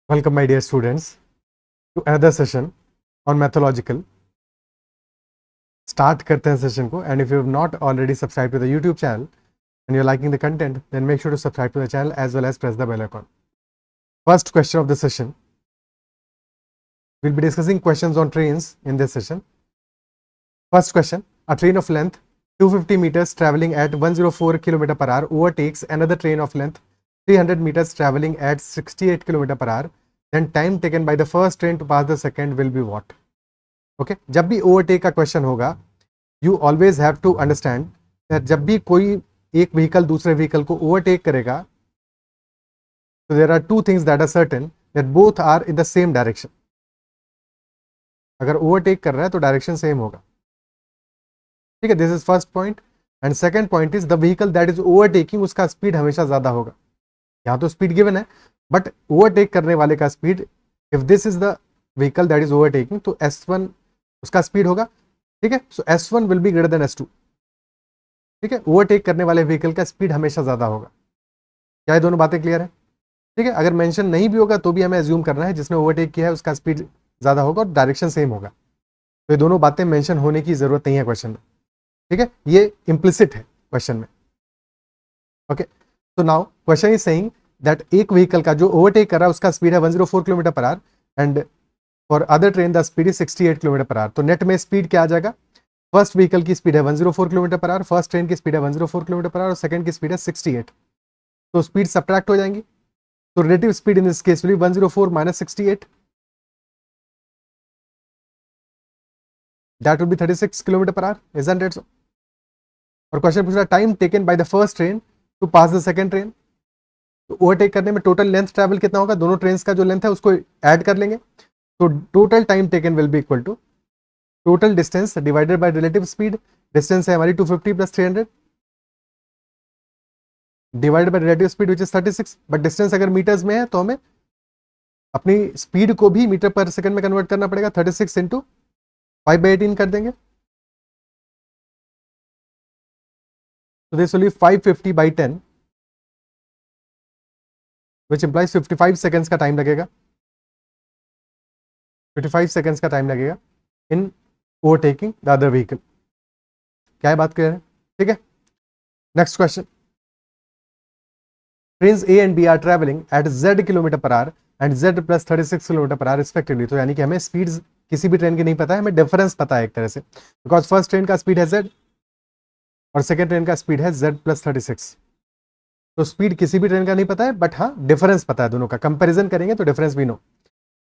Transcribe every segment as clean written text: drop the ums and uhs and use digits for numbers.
Welcome my dear students to another session on Mathological. Start करते हैं session को, and if you have not already subscribed to the YouTube channel and you're liking the content, then make sure to subscribe to the channel as well as press the bell icon. First question of the session. We'll be discussing questions on trains in this session. First question, a train of length 250 meters traveling at 104 km per hour overtakes another train of length 300 meters traveling at 68 km per hour. Then time taken by the first train to pass the second will be what? Okay, जब भी overtake का question होगा, you always have to understand that जब भी कोई एक vehicle दूसरे vehicle को overtake करेगा, so there are two things that are certain, that both are in the same direction. अगर overtake कर रहा है तो direction same होगा. ठीक है, this is first point. And second point is the vehicle that is overtaking उसका speed हमेशा ज़्यादा होगा. यहाँ तो speed given है, बट ओवरटेक करने वाले का speed, if this is the vehicle that is overtaking, तो S1 उसका स्पीड होगा. ठीक है, सो S1 will be greater than S2. ठीक है, ओवरटेक करने वाले व्हीकल का स्पीड हमेशा ज्यादा होगा. क्या ये दोनों बातें क्लियर है? ठीक है, अगर मेंशन नहीं भी होगा तो भी हमें एज्यूम करना है जिसने ओवरटेक किया है उसका स्पीड ज्यादा होगा और डायरेक्शन सेम होगा. तो ये दोनों बातें मेंशन होने की जरूरत नहीं है क्वेश्चन में. ठीक है, ये इम्प्लिसिट है क्वेश्चन में. ओके, तो now question is saying that एक व्हीकल का जो ओवरटेक कर रहा है उसका स्पीड है 104 kilometre per hour and for other train the speed is 68 kilometre per our. तो नेट में स्पीड क्या आ जाएगा? फर्स्ट व्हीकल की स्पीड है 104 kilometre per our, first train की स्पीड है 104 किलोमीटर पर आवर और सेकंड की स्पीड है 68. तो स्पीड सब्ट्रैक्ट हो जाएंगी. तो relative speed in this case will be 104 minus 68, that will be 36 kilometre per hour. Isn't it so? और क्वेश्चन पूछ रहा है time taken by the first train to pass the second train. तो overtake करने में टोटल लेंथ ट्रैवल कितना होगा? दोनों ट्रेन का जो लेंथ है उसको ऐड कर लेंगे. तो total time taken will be equal to total distance divided by relative speed. Distance है हमारी 250 plus 300 divided by relative speed which is 36. But distance अगर मीटर्स में है तो हमें अपनी स्पीड को भी मीटर पर सेकंड में कन्वर्ट करना पड़ेगा. 36 इंटू 5/18 कर देंगे. तो this will be 550 by 10 which implies 55 seconds का टाइम लगेगा. 55 seconds का टाइम लगेगा in overtaking the other vehicle. क्या है बात क्लियर है? ठीक है, next question. Trains A and B are travelling at Z kilometre per hour and Z plus 36 kilometre per hour respectively. तो यानी कि हमें स्पीड किसी भी ट्रेन की नहीं पता है, हमें डिफरेंस पता है एक तरह से, बिकॉज फर्स्ट ट्रेन का स्पीड है Z और सेकेंड ट्रेन का स्पीड है Z प्लस 36. तो स्पीड किसी भी ट्रेन का नहीं पता है, बट हाँ डिफरेंस पता है. दोनों का कंपैरिजन करेंगे तो डिफरेंस भी know.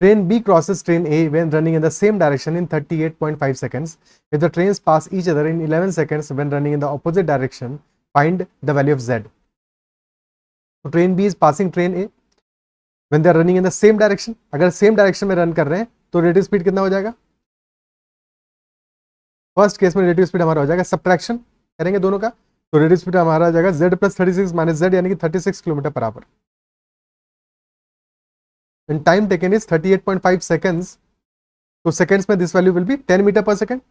Train B crosses train A when running in the same direction in 38.5 seconds. If the trains pass each other in 11 seconds when running in the opposite direction, find the value of Z. तो train B is passing train A when they are running in the same direction. अगर same direction में run कर रहे हैं तो relative speed कितना हो जाएगा? फर्स्ट केस में रिलेटिव स्पीड हमारा हो जाएगा, सब्ट्रैक्शन करेंगे दोनों का, तो रिलेटिव स्पीड हमारा आ जाएगा Z प्लस 36 माइनस Z यानी कि 36 kilometre per hour. And time taken is 38.5 seconds. तो सेकंड्स में this value will be 10 metre per second.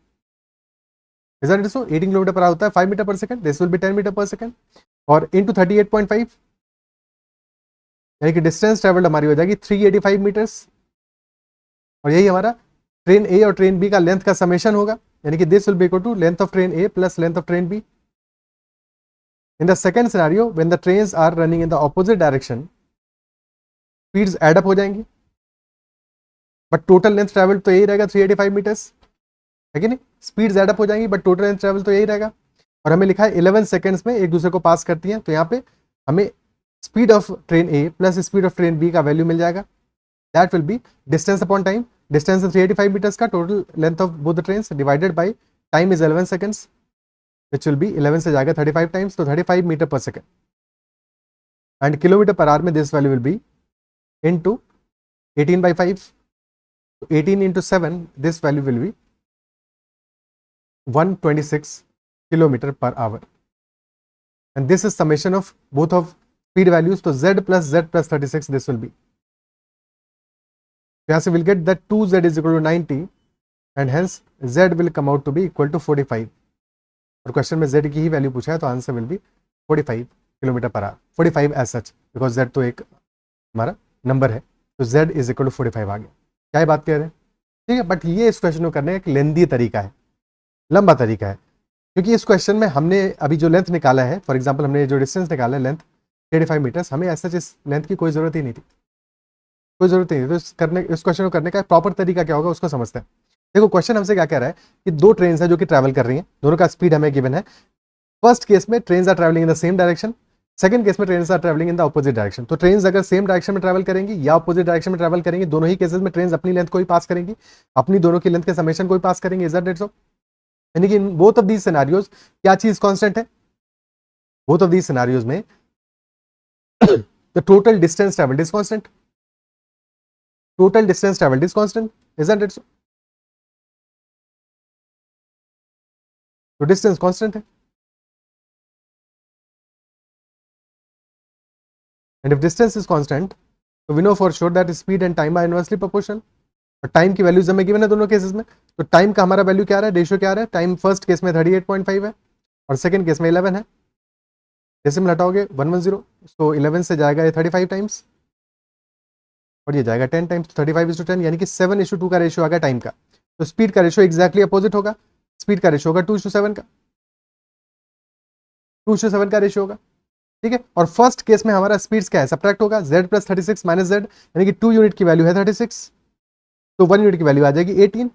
Isn't it so? 18 kilometre per hour होता है 5 metre per second, this will be 10 metre per second और into 38.5 यानी कि distance travelled हमारी हो जाएगी 385 मीटर्स. और यही हमारा ट्रेन A और ट्रेन B का लेंथ का समेशन होगा, यानी कि this will be equal to length of train A plus length of train B. In the second scenario, when the trains are running in the opposite direction, speeds add up हो जाएंगी, but total length travel तो यही रहेगा 385 meters, है कि नहीं? Speeds add up हो जाएंगी, but total length travel तो यही रहेगा. और हमें लिखा है 11 seconds में एक दूसरे को पास करती हैं, तो यहाँ पे हमें speed of train A plus speed of train B का वैल्यू मिल जाएगा. That will be distance upon time. Distance 385 metres का, total length of both the trains divided by time is 11 seconds, which will be 11 से जाएगा 35 times, तो 35 metre per second. And kilometre per hour में this value will be into 18/5. तो 18 into 7 this value will be 126 kilometre per hour. And this is summation of both of speed values. तो Z plus 36 this will be. यहाँ से will get that 2Z is equal to 90 and hence Z will come out to be equal to 45. और question में Z की ही value पूछा है, तो answer will be 45 kilometre per hour. 45 as such, because Z तो एक हमारा नंबर है. तो z इज इक्वल टू 45 आ गया। क्या ये बात कह रहे हैं? ठीक है, बट ये इस क्वेश्चन को करने का एक लेंदी तरीका है, लंबा तरीका है, क्योंकि इस क्वेश्चन में हमने अभी जो लेंथ निकाला है, फॉर एग्जांपल हमने जो डिस्टेंस निकाला है लेंथ 35 मीटर्स, हमें ऐसा इस लेंथ की कोई जरूरत ही नहीं थी, कोई जरूरत नहीं थी। तो इस क्वेश्चन को करने का प्रॉपर तरीका क्या होगा उसको समझते हैं। देखो क्वेश्चन हमसे क्या कह रहा है कि दो ट्रेन है जो कि ट्रैवल कर रही हैं, दोनों का स्पीड हमें गिवन है। फर्स्ट केस में train are travelling in the same direction, second case में train are travelling in the opposite direction. तो ट्रेन अगर सेम डायरेक्शन में ट्रैवल करेंगी या ऑपोजिट डायरेक्शन में ट्रैवल करेंगी, दोनों ही केसेस में ट्रेन अपनी लेंथ को ही पास करेंगी, अपनी दोनों की लेंथ के समेशन को ही पास करेंगे। Is that so? यानी कि in both of these scenarios क्या चीज कांस्टेंट है? बोथ ऑफ दीज सिनेरियोज में the total distance travelled is constant, total distance travelled is constant. Is that so? तो डिस्टेंस कांस्टेंट है, and if distance is constant, so we know for sure that speed and time are inversely proportional। और time की values हमें given है दोनों cases में। तो time का हमारा वैल्यू क्या आ रहा है, रेशियो क्या आ रहा है? टाइम फर्स्ट केस में 38.5 है और सेकंड केस में 11 है। डेसिमल हटाओगे 110, सो 11 से जाएगा ये 35 टाइम्स और ये जाएगा 10 टाइम्स, 35:10, यानी कि 7:2 का रेशियो आ गया टाइम का। तो स्पीड का रेशियो एग्जैक्टली अपोजिट होगा, स्पीड का रेशियो होगा 2:7 का, 2:7 का रेशियो होगा। ठीक है, और फर्स्ट केस में हमारा स्पीड क्या है, सब्ट्रैक्ट होगा z + 36 - z, यानी कि 2 यूनिट की वैल्यू है 36, तो 1 यूनिट की वैल्यू आ जाएगी 18,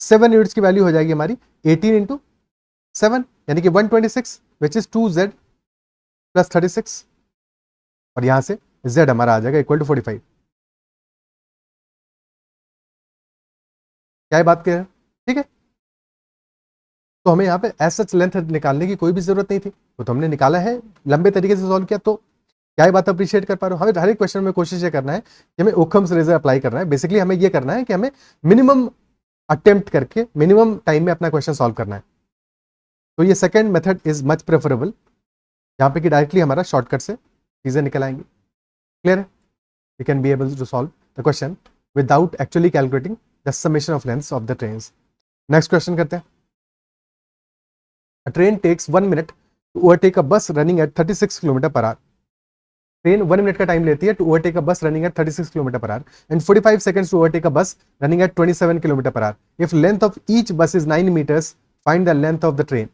7 यूनिट्स की वैल्यू हो जाएगी हमारी 18 × 7, यानी कि 126, विच इज 2z + 36, और यहां से z हमारा आ जाएगा इक्वल टू 45। क्या बात कह रहे हैं? ठीक है, तो हमें यहाँ पे एज सच लेंथ निकालने की कोई भी जरूरत नहीं थी, वो तो हमने निकाला है, लंबे तरीके से सॉल्व किया। तो क्या ये बात अप्रिशिएट कर पा रहे हो? हमें हर एक क्वेश्चन में कोशिश ये करना है कि हमें ओकम्स रेजर अप्लाई करना है। बेसिकली हमें ये करना है कि हमें मिनिमम अटेम्प्ट करके मिनिमम टाइम में अपना क्वेश्चन सॉल्व करना है। तो ये second method is much preferable, यहाँ पे कि डायरेक्टली हमारा शॉर्टकट से चीजें निकल आएंगी। क्लियर है? We can be able to solve the question without actually calculating the summation of lengths of the trains. Next question करते हैं। A train takes 1 minute to overtake a bus running at 36 km per hour। Train 1 minute का time लेती है to overtake a bus running at 36 km per hour and 45 seconds to overtake a bus running at 27 km per hour। If length of each bus is 9 meters, find the length of the train.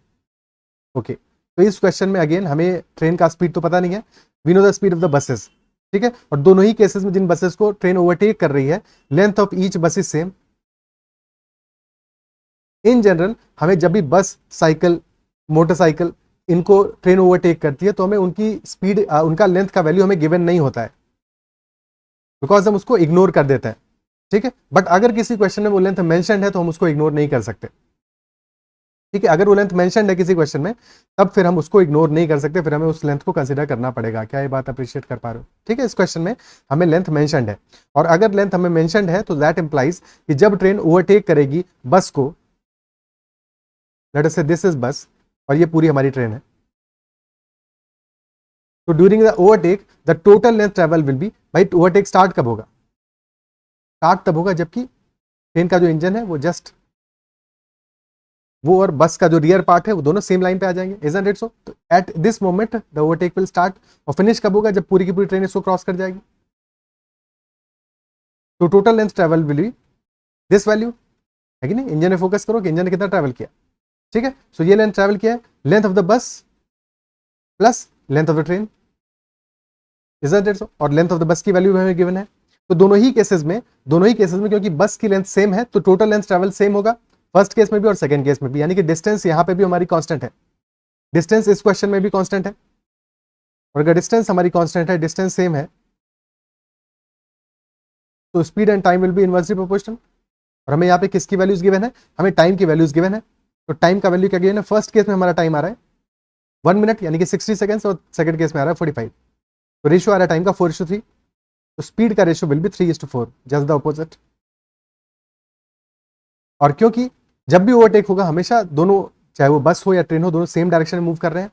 Okay, तो इस question में again हमें train का speed तो पता नहीं है, we know the speed of the buses. ठीक है, और दोनों ही केसेस में जिन बसेस को ट्रेन ओवरटेक कर रही है, length of each bus is same. In general हमें जब भी बस, साइकिल, मोटरसाइकिल इनको ट्रेन ओवरटेक करती है तो हमें उनकी स्पीड, उनका लेंथ का वैल्यू हमें गिवन नहीं होता है, बिकॉज हम उसको इग्नोर कर देते हैं। ठीक है, बट अगर किसी क्वेश्चन में वो लेंथ मेंशन्ड है तो हम उसको इग्नोर नहीं कर सकते। ठीक है, अगर वो लेंथ मेंशन्ड है किसी क्वेश्चन में, तब फिर हम उसको इग्नोर नहीं कर सकते, फिर हमें उस लेंथ को कंसीडर करना पड़ेगा। क्या ये बात अप्रिशिएट कर पा रहे हो? ठीक है, इस क्वेश्चन में हमें लेंथ मेंशन्ड है, और अगर लेंथ हमें मेंशन्ड है तो दैट इंप्लाइज कि जब ट्रेन ओवरटेक करेगी बस को, लेट अस से दिस इज बस और ये पूरी हमारी ट्रेन है, तो during the overtake the total length travel will be, भाई ओवरटेक स्टार्ट कब होगा? स्टार्ट तब होगा जबकि ट्रेन का जो इंजन है वो जस्ट, वो और बस का जो रियर पार्ट है वो दोनों सेम लाइन पे आ जाएंगे। Isn't it so? तो at this moment the overtake will start, और फिनिश कब होगा? जब पूरी की पूरी ट्रेन इसको क्रॉस कर जाएगी। तो total length travel will be this value, है कि नहीं? इंजन में फोकस करो कि इंजन ने कितना ट्रेवल किया। ठीक है, सो ये लेंथ ट्रेवल किया है, लेंथ ऑफ द बस plus length of the train, isn't it so? और लेंथ ऑफ द बस की वैल्यू हमें गिवन है। तो दोनों ही केसेस में क्योंकि बस की लेंथ सेम है तो टोटल लेंथ ट्रेवल सेम होगा, फर्स्ट केस में भी और सेकंड केस में भी, यानी कि डिस्टेंस यहां पे भी हमारी कांस्टेंट है, डिस्टेंस इस क्वेश्चन में भी कांस्टेंट है। और अगर डिस्टेंस हमारी कांस्टेंट है, डिस्टेंस सेम है, तो speed and time will be inversely proportional. और हमें यहाँ पे किसकी वैल्यूज गिवन है? हमें टाइम की वैल्यूज गिवन है। तो टाइम का वैल्यू क्या गिवन है? फर्स्ट केस में हमारा टाइम आ रहा है 1 मिनट यानी कि 60 सेकंड्स, और सेकंड केस में आ रहा है 45। तो रेशियो आ रहा है टाइम का 4:3, तो स्पीड का ratio will be 3:4, just the opposite. और क्योंकि जब भी ओवरटेक होगा हमेशा दोनों, चाहे वो बस हो या ट्रेन हो, दोनों सेम डायरेक्शन में मूव कर रहे हैं।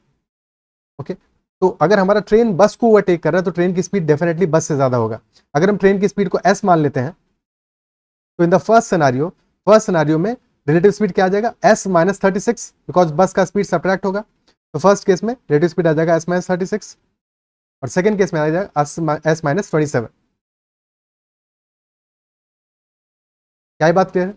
ओके, तो अगर हमारा ट्रेन बस को ओवरटेक कर रहा है तो ट्रेन की स्पीड डेफिनेटली बस से ज्यादा होगा। अगर हम ट्रेन की स्पीड को s मान लेते हैं तो इन द फर्स्ट सिनारियो में रिलेटिव स्पीड क्या आ जाएगा? s - 36, बिकॉज बस का स्पीड सब्ट्रैक्ट होगा। तो फर्स्ट केस में रिलेटिव स्पीड आ जाएगा s - 36, और सेकंड केस में आ जाएगा s - 27। क्या ये बात क्लियर है?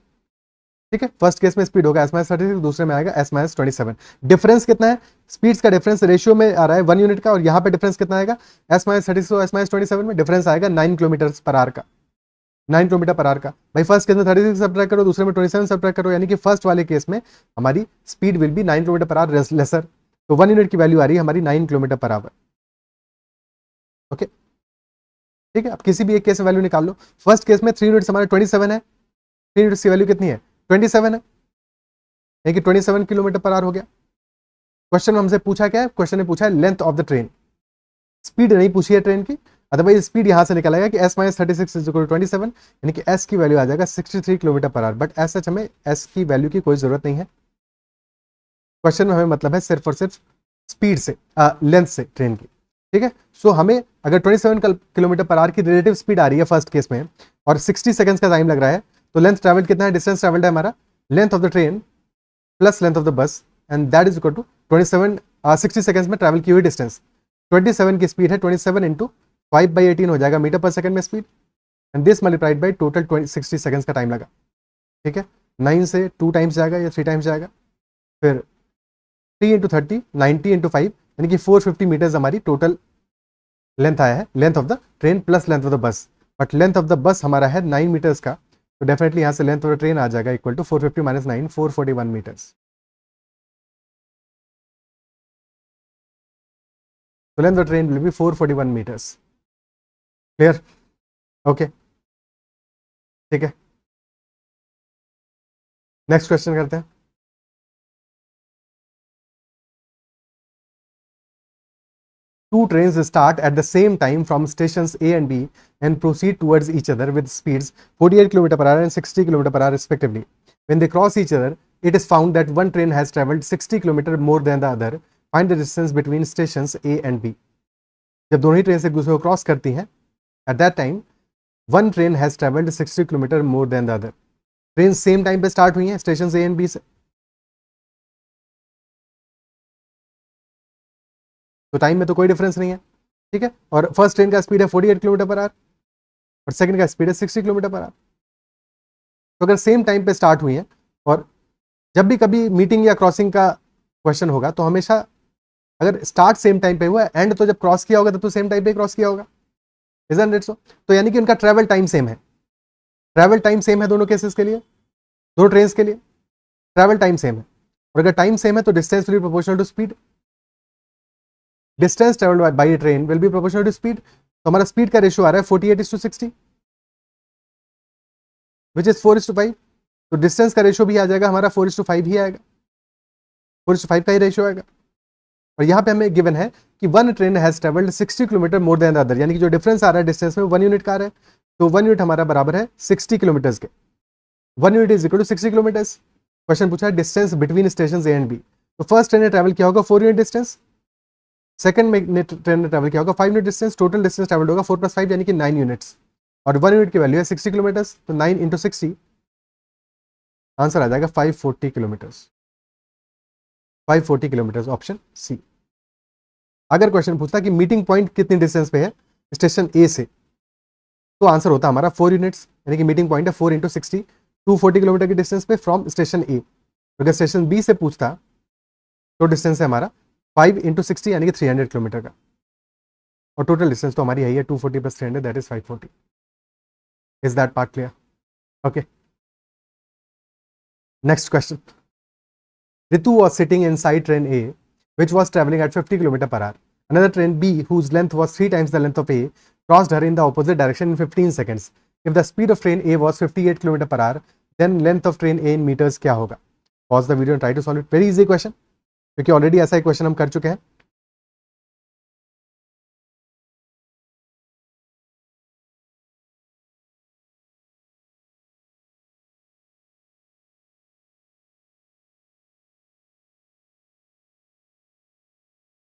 ठीक है, फर्स्ट केस में स्पीड होगा S-36, दूसरे में आएगा S-27। डिफरेंस कितना है? स्पीड्स का डिफरेंस रेशियो में आ रहा है 1 यूनिट का, और यहाँ पे डिफरेंस कितना आएगा? S-36 और S-27 में डिफरेंस आएगा 9 किलोमीटर पर आवर का, 9 किलोमीटर पर आवर का। भाई फर्स्ट केस में 36 सब्ट्रैक्ट करो, दूसरे में 27 सब्ट्रैक्ट करो, यानी कि फर्स्ट वाले केस में हमारी speed will be 9 kilometre per hour lesser. तो 1 यूनिट की वैल्यू आ रही है हमारी 9 किलोमीटर पर आवर। ओके, ठीक है, अब किसी भी एक केस में वैल्यू निकाल लो। फर्स्ट केस में 3 यूनिट्स हमारे 27 है, 3 यूनिट्स की वैल्यू कितनी है? 27 है, यानी कि 27 किलोमीटर पर आवर हो गया। क्वेश्चन में हमसे पूछा क्या है? क्वेश्चन ने पूछा है length of the train, speed नहीं पूछी है ट्रेन की। अदरवाइज स्पीड यहां से निकलेगा कि S-36 इज इक्वल टू 27, यानी कि S की वैल्यू आ जाएगा 63 kilometre per hour. But as such हमें S की वैल्यू की कोई जरूरत नहीं है। क्वेश्चन में हमें मतलब है सिर्फ और सिर्फ स्पीड से, लेंथ से ट्रेन की। ठीक है, सो हमें अगर 27 किलोमीटर पर आवर की रिलेटिव स्पीड आ रही है फर्स्ट केस में, और 60 सेकंड्स का टाइम लग रहा है, तो लेंथ ट्रेवल्ड कितना है? डिस्टेंस ट्रेवल्ड है हमारा length of the train plus length of the bus, and that is equal to 27, 60 seconds में ट्रैवल की हुई डिस्टेंस। 27 की स्पीड है, 27 इंटू 5/18 हो जाएगा मीटर पर सेकंड में speed, and this multiplied by total 60 seconds का टाइम लगा। ठीक है, 9 से 2 टाइम्स जाएगा या 3 टाइम्स जाएगा, फिर 3 इंटू 30, 90 इंटू 5, यानी कि 450 मीटर्स हमारी टोटल लेंथ आया है, length of the train plus length of the बस। बट लेंथ ऑफ द बस हमारा है 9 मीटर्स का, तो डेफिनेटली यहाँ से लेंथ ऑफ द ट्रेन आ जाएगा इक्वल टू 450 माइनस 9, 441 मीटर्स। तो length of the train will be 441 metres. Clear? Okay, ठीक है, नेक्स्ट क्वेश्चन करते हैं। Two trains start at the same time from stations A and B and proceed towards each other with speeds 48 km per hour and 60 km per hour respectively. When they cross each other, it is found that one train has traveled 60 km more than the other. Find the distance between stations A and B. जब दोनों ही train से एक दूसरे को cross करती हैं, at that time one train has traveled 60 km more than the other. Train same time पे स्टार्ट हुई हैं स्टेशन A and B से, तो टाइम में तो कोई डिफरेंस नहीं है। ठीक है, और फर्स्ट ट्रेन का स्पीड है 48 किलोमीटर पर आवर और सेकंड का स्पीड है 60 किलोमीटर पर आवर। तो अगर सेम टाइम पे स्टार्ट हुई है, और जब भी कभी मीटिंग या क्रॉसिंग का क्वेश्चन होगा, तो हमेशा अगर स्टार्ट सेम टाइम पे हुआ है, एंड तो जब क्रॉस किया होगा तब तो सेम टाइम पे क्रॉस किया होगा, इजंट इट सो? तो यानी कि उनका ट्रैवल टाइम सेम है, ट्रैवल टाइम सेम है दोनों केसेस के लिए, दोनों ट्रेन के लिए ट्रैवल टाइम सेम है। और अगर टाइम सेम है तो distance will be proportional to speed, distance travelled by train will be proportional to speed. तो हमारा स्पीड का रेशियो आ रहा है 48:60, विच इज 4:5। तो डिस्टेंस का रेशियो भी आ जाएगा हमारा 4:5 ही आएगा, 4:5 का ही रेशियो आएगा। और यहाँ पे हमें गिवन है कि one train has travelled 60 kilometre more than the other, यानी कि जो डिफरेंस आ रहा है डिस्टेंस में 1 यूनिट का आ रहा है, तो 1 यूनिट हमारा बराबर है 60 किलोमीटर्स के, 1 unit is equal to 60 kilometres. Question पूछा है distance between station A and B, तो फर्स्ट ट्रेन ने ट्रैवल किया होगा 4 यूनिट डिस्टेंस, सेकंड में ट्रेन ने ट्रैवल किया होगा 5 unit distance, total distance travel होगा 4 + 5 यानी कि 9 यूनिट्स, और 1 यूनिट की वैल्यू है 60 किलोमीटर्स, तो 9 इंटू 60 आंसर आ जाएगा 540 किलोमीटर्स, 540 किलोमीटर्स, ऑप्शन सी। अगर क्वेश्चन पूछता कि मीटिंग पॉइंट कितनी डिस्टेंस पे है स्टेशन ए से, तो आंसर होता हमारा 4 यूनिट्स, यानी कि मीटिंग पॉइंट है 4 इंटू 60, 240 किलोमीटर की डिस्टेंस पे फ्रॉम स्टेशन ए। अगर स्टेशन बी से पूछता तो डिस्टेंस है हमारा 5 इंटू 60 यानी कि 300 किलोमीटर का, और टोटल डिस्टेंस तो हमारी यही है 240 + 300 that is 540। Is that part clear? Okay, next question. Ritu was sitting inside train A, which was traveling at 50 km per hour. Another train B, whose length was 3 times the length of A, crossed her in the opposite direction in 15 seconds. If the speed of train A was 58 km per hour, then length of train A in meters क्या होगा? Pause the video and try to solve it. Very easy question, क्योंकि already ऐसा ही question हम कर चुके हैं।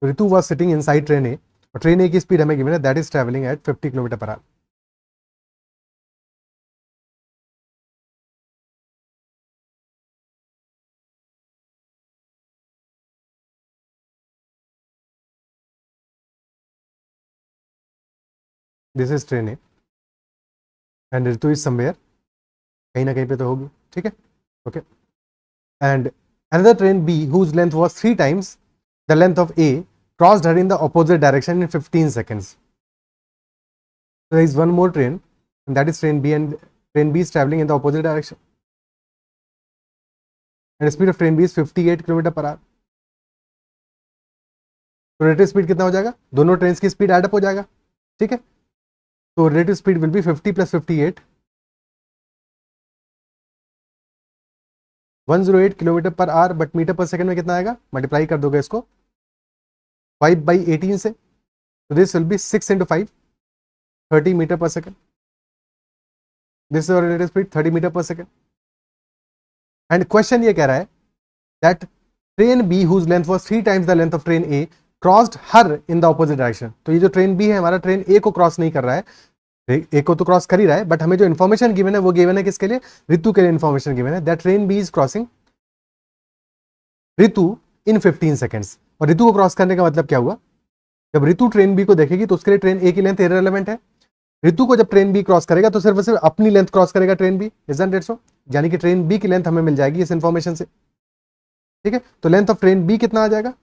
Ritu was sitting inside train A, और train ए की स्पीड हमें गिवन है that is travelling at 50 kilometre per our. This is train A and Ritu is somewhere कहीं ना कहीं पे तो होगी, ठीक है, okay. And another train B whose length was 3 times the length of A crossed her in the opposite direction in 15 seconds. So there is one more train, and that is train B, and train B is traveling in the opposite direction. And speed of train B is 58 kilometre per our. तो relative speed कितना हो जाएगा, दोनों train की speed add up हो जाएगा, ठीक है। तो relative speed will be 50 + 58, 108 kilometre per hour, but metre per second में कितना आएगा, मल्टीप्लाई कर दोगे इसको 5/18 से, तो this will be 6 × 5, 30 metre per second. This is relative speed 30 metre per second. And question ये कह रहा है that train B whose length was 3 times the length of train A crossed her in the opposite direction. तो ये जो train B है हमारा, train ए को क्रॉस नहीं कर रहा है, ए को तो क्रॉस कर ही रहा है, बट हमें जो इन्फॉर्मेशन गिवन है वो गिवन है किसके लिए, ऋतु के लिए इन्फॉर्मेशन गिवन है that train B is crossing Ritu in 15 seconds. और ऋतु को क्रॉस करने का मतलब क्या हुआ, जब ऋतु ट्रेन बी को देखेगी तो उसके लिए ट्रेन ए की लेंथ इररिलेवेंट है. ऋतु को जब ट्रेन बी क्रॉस करेगा तो सिर्फ और सिर्फ अपनी लेंथ क्रॉस करेगा train B, isn't it so. यानी कि ट्रेन बी की लेंथ हमें मिल जाएगी इस इंफॉर्मेशन से, ठीक है. तो लेंथ ऑफ ट्रेन बी कितना आ जाएगा,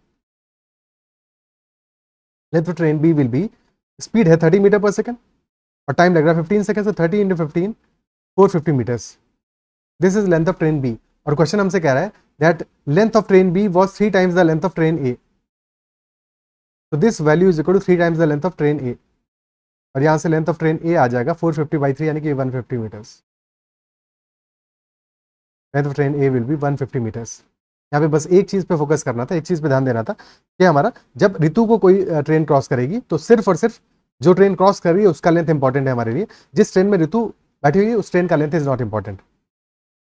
length of train B will be, speed है 30 मीटर पर सेकंड और टाइम लग रहा है 15 सेकंड, से 30 × 15, 450 metres. This is length of train B. और क्वेश्चन हमसे कह रहा है that length of train B was 3 times the length of train A. तो this value is equal to 3 times the length of train A. और यहां से length of train A आ जाएगा 450/3 यानी कि 150 metres. Length of train A will be 150 metres. यहाँ पे बस एक चीज पे फोकस करना था, एक चीज पे ध्यान देना था कि हमारा जब ऋतु को कोई ट्रेन क्रॉस करेगी तो सिर्फ और सिर्फ जो ट्रेन क्रॉस कर रही है उसका लेंथ इंपॉर्टेंट है हमारे लिए. जिस ट्रेन में ऋतु बैठी हुई है उस ट्रेन का length is not important.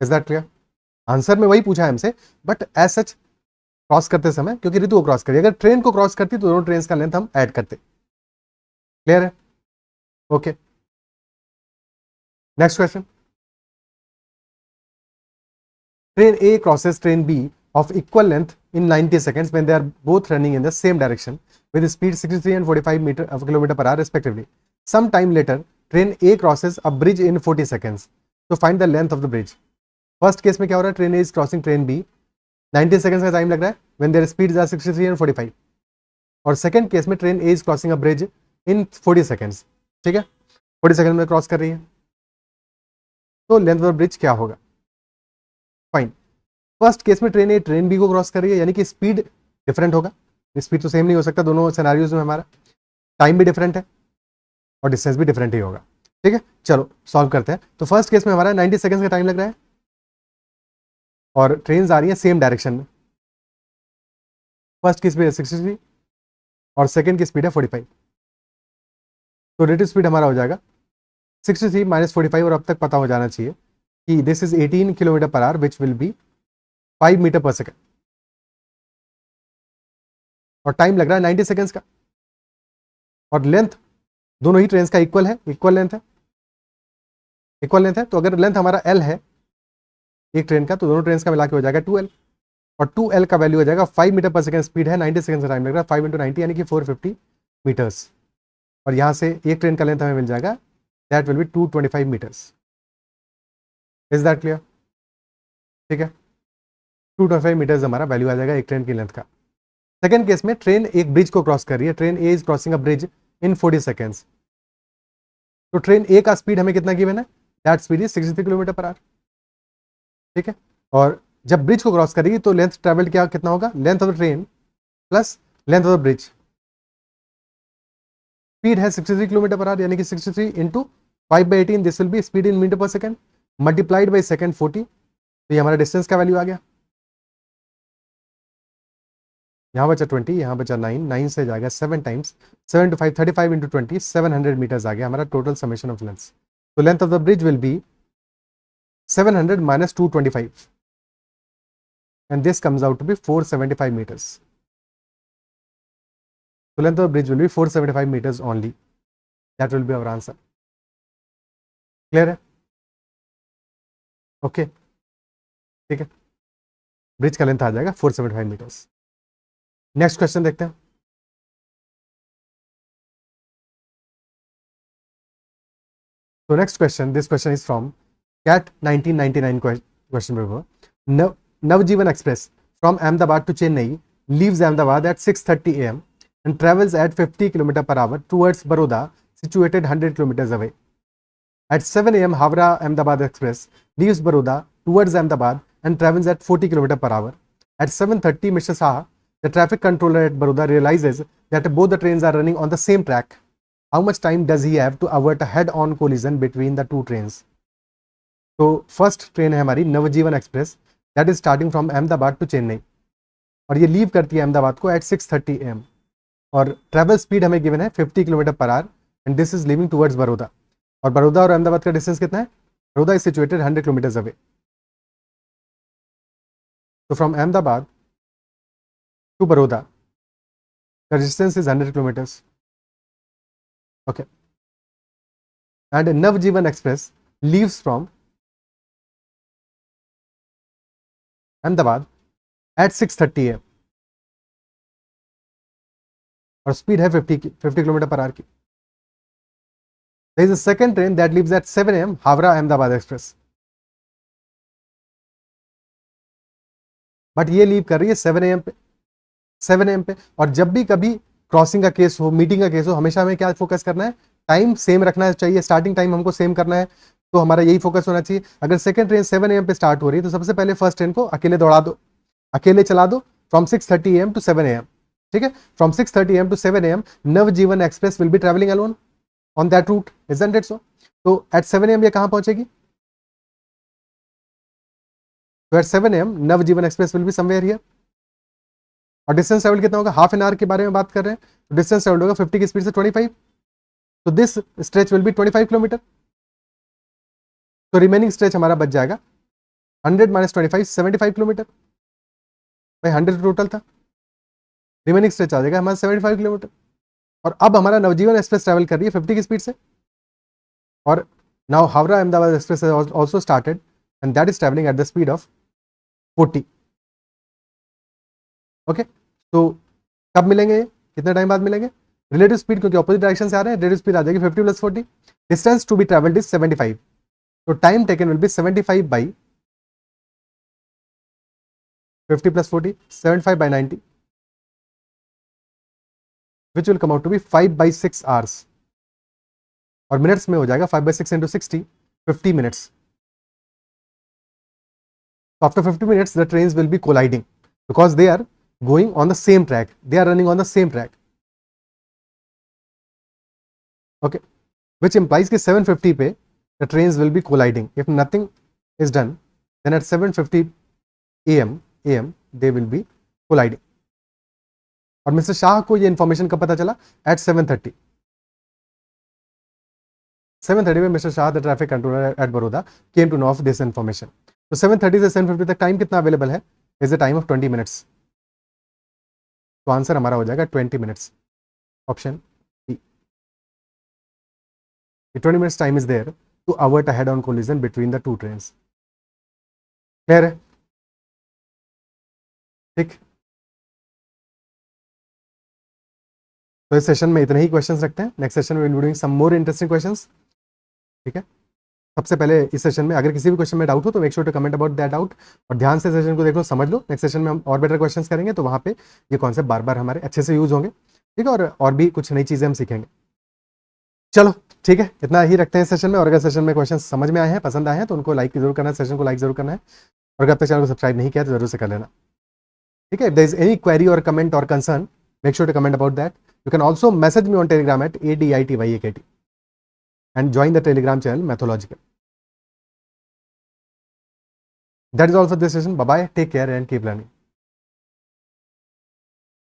Is that clear? Answer में वही पूछा है हमसे, बट एज सच क्रॉस करते समय क्योंकि ऋतु को क्रॉस करिए, अगर ट्रेन को क्रॉस करती तो दोनों ट्रेन का लेंथ हम ऐड करते. क्लियर है? Okay. Next question. Train A crosses train B of equal length in 90 seconds when they are both running in the same direction with speed 63 and 45 kilometer per hour respectively. Some time later, train A crosses a bridge in 40 seconds. So find the length of the bridge. First case में क्या हो रहा है, train A is crossing train B, 90 seconds का time लग रहा है when their speeds are 63 and 45. और second case में train A is crossing a bridge in 40 seconds. ठीक है, 40 सेकंड में क्रॉस कर रही है. तो लेंथ ऑफ ब्रिज क्या होगा? फाइन. फर्स्ट केस में ट्रेन ए ट्रेन बी को क्रॉस कर रही है यानी कि स्पीड डिफरेंट होगा. स्पीड तो सेम नहीं हो सकता दोनों सिनेरियोज में, हमारा टाइम भी डिफरेंट है और डिस्टेंस भी डिफरेंट ही होगा. ठीक है, चलो सॉल्व करते हैं. तो फर्स्ट केस में हमारा 90 सेकंड्स का टाइम लग रहा है और ट्रेन आ रही है सेम डायरेक्शन में. फर्स्ट की स्पीड है 63 और सेकेंड की स्पीड है 45. तो रेटिव स्पीड हमारा हो जाएगा 63 - 45, और अब तक पता हो जाना चाहिए कि this is 18 kilometre per hour which will be 5 metre per second. और टाइम लग रहा है 90 सेकेंड्स का. और लेंथ दोनों ही ट्रेन का इक्वल है, इक्वल लेंथ है, इक्वल लेंथ है. तो अगर लेंथ हमारा L है एक ट्रेन का, तो दोनों ट्रेन का मिला के हो जाएगा 2L. और 2L का वैल्यू हो जाएगा 5 मीटर पर सेकेंड स्पीड है, 90 सेकेंड का टाइम लग रहा है, 5 × 90 यानी कि 450 मीटर्स. और यहाँ से एक ट्रेन का लेंथ हमें मिल जाएगा, that will be 225 metres. Is that clear? ठीक है, 225 मीटर्स हमारा वैल्यू आ जाएगा एक ट्रेन की लेंथ का. सेकेंड केस में ट्रेन एक ब्रिज को क्रॉस कर रही है, train A is crossing a bridge in 40 seconds. तो ट्रेन ए का स्पीड हमें कितना गिवन है, that speed is 63 kilometre per our. ठीक है, और जब ब्रिज को क्रॉस करेगी तो लेंथ ट्रेवल क्या कितना होगा, length of the train plus length of the bridge. Speed है 63 किलोमीटर पर आवर यानी कि 63 × 5/18, this will be speed in metre per second multiplied by second 40. तो ये हमारा डिस्टेंस का वैल्यू आ गया. यहाँ बचा 20, यहाँ बचा 9, 9 से जाएगा 7 टाइम्स, 7 × 5 35 × 20 700 मीटर्स आ गया हमारा टोटल समेशन ऑफ लेंथ. तो length of the bridge will be 700 - 225 and this comes out to be 475 meters. So length of the bridge will be 475 meters only. That will be our answer. Clear है? Okay, ठीक है, bridge का length आ जाएगा 475 metres. Next question देखते हैं. So next question, this question is from CAT 1999 question paper. Navjeevan Express from Ahmedabad to Chennai leaves Ahmedabad at 6:30 a.m. and travels at 50 km per hour towards Baroda, situated 100 kilometers away. At 7 a.m., Howrah Ahmedabad Express leaves Baroda towards Ahmedabad and travels at 40 km per hour. At 7:30, Mr. Shah, the traffic controller at Baroda, realizes that both the trains are running on the same track. How much time does he have to avert a head-on collision between the two trains? तो first train है हमारी Navjivan express, that is starting from Ahmedabad to Chennai, और ये leave करती है अहमदाबाद को at 6:30 AM, और travel speed हमें गिवन है 50 kilometre per hour, and this is living towards Baroda. और बड़ौदा और अहमदाबाद का डिस्टेंस कितना है? Baroda is situated 100 kilometres away. तो from Ahmedabad to Baroda the distance is 100 kilometers. Okay. And Navjeevan Express leaves from Ahmedabad at 6:30 AM. और speed है 50 किलोमीटर पर आवर की. There is a second train that leaves at 7 AM, Howrah Ahmedabad Express. But ये leave कर रही है 7 AM पे. और जब भी कभी क्रॉसिंग का केस हो, मीटिंग का केस हो, हमेशा हमें क्या फोकस करना है? टाइम सेम रखना चाहिए, स्टार्टिंग टाइम हमको सेम करना है, तो हमारा यही फोकस होना चाहिए. अगर सेकंड ट्रेन 7 AM पे स्टार्ट हो रही है तो सबसे पहले फर्स्ट ट्रेन को अकेले दौड़ा दो, अकेले चला दो फ्रॉम 6:30 AM टू 7 AM. ठीक है, from 6:30 AM to 7 AM Navjeevan express will be travelling alone on that route, isn't it so? तो एट 7 AM ये कहां पहुंचेगी? तो at 7 AM Navjeevan express will be somewhere here. और डिस्टेंस ट्रेवल कितना होगा? हाफ एन आवर के बारे में बात कर रहे हैं, तो डिस्टेंस ट्रेवल होगा 50 की स्पीड से 25. तो this stretch will be 25 kilometre. तो रिमेनिंग स्ट्रेच हमारा बच जाएगा 100 - 25 75 किलोमीटर. भाई 100 टोटल था, रिमेनिंग स्ट्रेच आ जाएगा हमारा 75 किलोमीटर. और अब हमारा नवजीवन एक्सप्रेस ट्रेवल कर रही है 50 की स्पीड से, और now Howrah Ahmedabad express also started and that is travelling at the speed of 40. Okay, तो कब मिलेंगे? कितने टाइम बाद मिलेंगे? रिलेटिव स्पीड, क्योंकि ऑपोजिट डायरेक्शन से आ रहे हैं, रिलेटिव स्पीड आ जाएगी 50 + 40. Distance to be travelled is 75. तो time taken will be 75 by 50 + 40, 75 by 90, which will come out to be 5/6 hours. और मिनट्स में हो जाएगा 5/6 into 60, 50 minutes. So after 50 minutes, the trains will be colliding because they are going on the same track. They are running on the same track. Okay, which implies कि 7:50 पे the trains will be colliding. If nothing is done, then at 7:50 AM they will be colliding. और mister Shah को ये information कब पता चला? Eight 7:30. 7:30 में mister Shah the traffic controller at Baroda came to know of this information. तो 7:30 से 7:50 तक टाइम कितना अवेलेबल है? Is the time of 20 minutes. तो आंसर हमारा हो जाएगा 20 minutes, option B. 20 minutes time is there to avoid a head on collision between the two trains. Clear है? ठीक, तो इस सेशन में इतने ही क्वेश्चंस रखते हैं. नेक्स्ट सेशन में will be doing some more interesting questions. ठीक है, सबसे पहले इस सेशन में अगर किसी भी क्वेश्चन में डाउट हो तो make sure to comment about that doubt, और ध्यान से सेशन को देख लो, समझ लो. नेक्स्ट सेशन में हम और बेटर क्वेश्चंस करेंगे, तो वहाँ पे ये कॉन्सेप्ट बार बार हमारे अच्छे से यूज होंगे. ठीक है, और भी कुछ नई चीज़ें हम सीखेंगे. चलो ठीक है, इतना ही रखते हैं इस सेशन में. और अगर सेशन में क्वेश्चन समझ में आए हैं, पसंद आए हैं, तो उनको लाइक जरूर करना है, सेशन को लाइक जरूर करना है. और अगर अब तक चैनल को सब्सक्राइब नहीं किया तो जरूर से कर लेना. ठीक है, if there is any query और कमेंट और concern, make sure to comment about that. You can also message me on Telegram at ADITYAKT and join the Telegram channel Mathological. That is all for this session. Bye bye. Take care and keep learning.